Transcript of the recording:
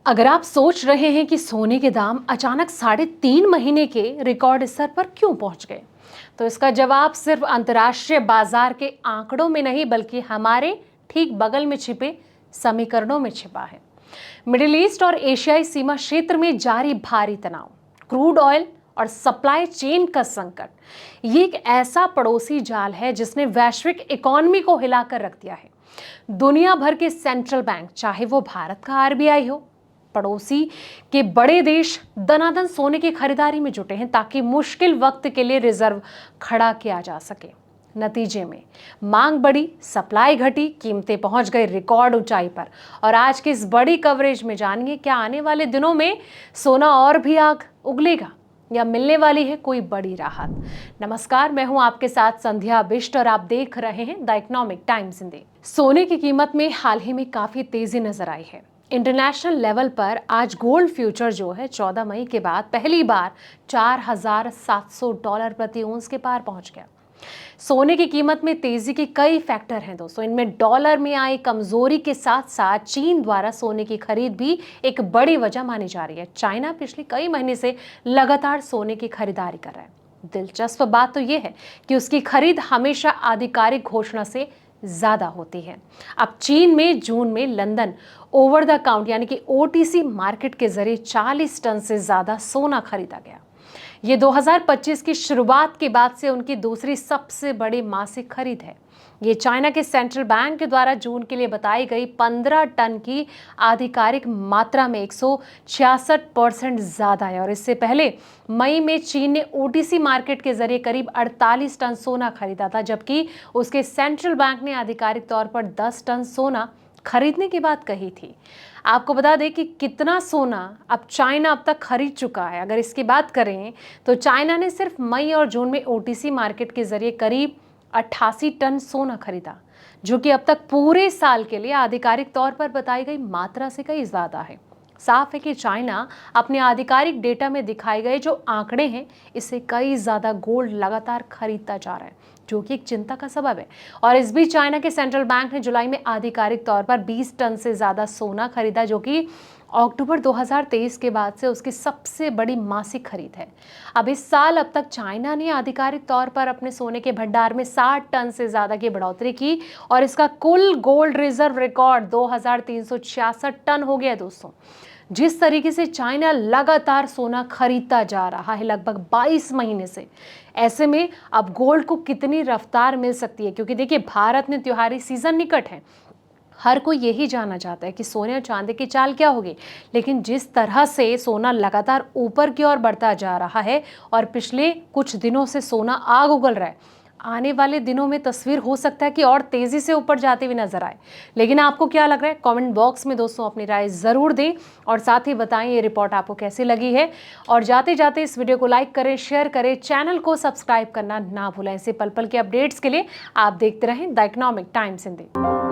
अगर आप सोच रहे हैं कि सोने के दाम अचानक 3.5 महीने के रिकॉर्ड स्तर पर क्यों पहुंच गए, तो इसका जवाब सिर्फ अंतर्राष्ट्रीय बाजार के आंकड़ों में नहीं बल्कि हमारे ठीक बगल में छिपे समीकरणों में छिपा है। मिडिल ईस्ट और एशियाई सीमा क्षेत्र में जारी भारी तनाव, क्रूड ऑयल और सप्लाई चेन का संकट, ये एक ऐसा पड़ोसी जाल है जिसने वैश्विक इकोनॉमी को हिलाकर रख दिया है। दुनिया भर के सेंट्रल बैंक, चाहे वो भारत का आरबीआई हो, पड़ोसी के बड़े देश दनादन सोने की खरीदारी में जुटे हैं ताकि मुश्किल वक्त के लिए रिजर्व खड़ा किया जा सके। नतीजे में मांग बढ़ी, सप्लाई घटी, कीमतें पहुंच गई रिकॉर्ड ऊंचाई पर। और आज की इस बड़ी कवरेज में जानिए क्या आने वाले दिनों में सोना और भी आग उगलेगा या मिलने वाली है कोई बड़ी राहत। नमस्कार, मैं हूं आपके साथ संध्या बिष्ट और आप देख रहे हैं द इकोनॉमिक टाइम्स हिंदी। सोने की कीमत में हाल ही में काफी तेजी नजर आई है। इंटरनेशनल लेवल पर आज गोल्ड फ्यूचर जो है 14 मई के बाद पहली बार $4,700 प्रति औंस के पार पहुंच गया। सोने की कीमत में तेजी के कई फैक्टर हैं दोस्तों। इनमें डॉलर में आई कमजोरी के साथ साथ चीन द्वारा सोने की खरीद भी एक बड़ी वजह मानी जा रही है। चाइना पिछले कई महीने से लगातार सोने की खरीदारी कर रहा है। दिलचस्प बात तो यह है कि उसकी खरीद हमेशा आधिकारिक घोषणा से ज्यादा होती है। अब चीन में जून में लंदन ओवर द काउंट यानी कि ओटीसी मार्केट के जरिए 40 टन से ज्यादा सोना खरीदा गया। ये 2025 की शुरुआत के बाद से उनकी दूसरी सबसे बड़ी मासिक खरीद है। ये चाइना के सेंट्रल बैंक के द्वारा जून के लिए बताई गई 15 टन की आधिकारिक मात्रा में 166% ज्यादा है। और इससे पहले मई में चीन ने ओटीसी मार्केट के जरिए करीब 48 टन सोना खरीदा था, जबकि उसके सेंट्रल बैंक ने आधिकारिक तौर पर 10 टन सोना खरीदने की बात कही थी। आपको बता दें कि कितना सोना अब चाइना अब तक खरीद चुका है। अगर इसकी बात करें तो चाइना ने सिर्फ मई और जून में ओटीसी मार्केट के जरिए करीब 88 टन सोना खरीदा, जो कि अब तक पूरे साल के लिए आधिकारिक तौर पर बताई गई मात्रा से कहीं ज्यादा है। साफ है कि चाइना अपने आधिकारिक डेटा में दिखाए गए जो आंकड़े हैं, इससे कई ज्यादा गोल्ड लगातार खरीदता जा रहा है, जो कि एक चिंता का सबब है। और इस बीच चाइना के सेंट्रल बैंक ने जुलाई में आधिकारिक तौर पर 20 टन से ज्यादा सोना खरीदा, जो कि अक्टूबर 2023 के बाद से उसकी सबसे बड़ी मासिक खरीद है। अब इस साल अब तक चाइना ने आधिकारिक तौर पर अपने सोने के भंडार में 60 टन से ज्यादा की बढ़ोतरी की और इसका कुल गोल्ड रिजर्व रिकॉर्ड 2366 टन हो गया दोस्तों। जिस तरीके से चाइना लगातार सोना खरीदता जा रहा है लगभग 22 महीने से, ऐसे में अब गोल्ड को कितनी रफ्तार मिल सकती है, क्योंकि देखिए भारत में त्योहारी सीजन निकट है। हर कोई यही जानना चाहता है कि सोने और चांदी की चाल क्या होगी, लेकिन जिस तरह से सोना लगातार ऊपर की ओर बढ़ता जा रहा है और पिछले कुछ दिनों से सोना आग उगल रहा है, आने वाले दिनों में तस्वीर हो सकता है कि और तेजी से ऊपर जाते हुए नजर आए। लेकिन आपको क्या लग रहा है, कमेंट बॉक्स में दोस्तों अपनी राय जरूर दें और साथ ही बताएं ये रिपोर्ट आपको कैसी लगी है। और जाते जाते इस वीडियो को लाइक करें, शेयर करें, चैनल को सब्सक्राइब करना ना भूलें। ऐसे पल पल के अपडेट्स के लिए आप देखते रहें द इकोनॉमिक टाइम्स हिंदी।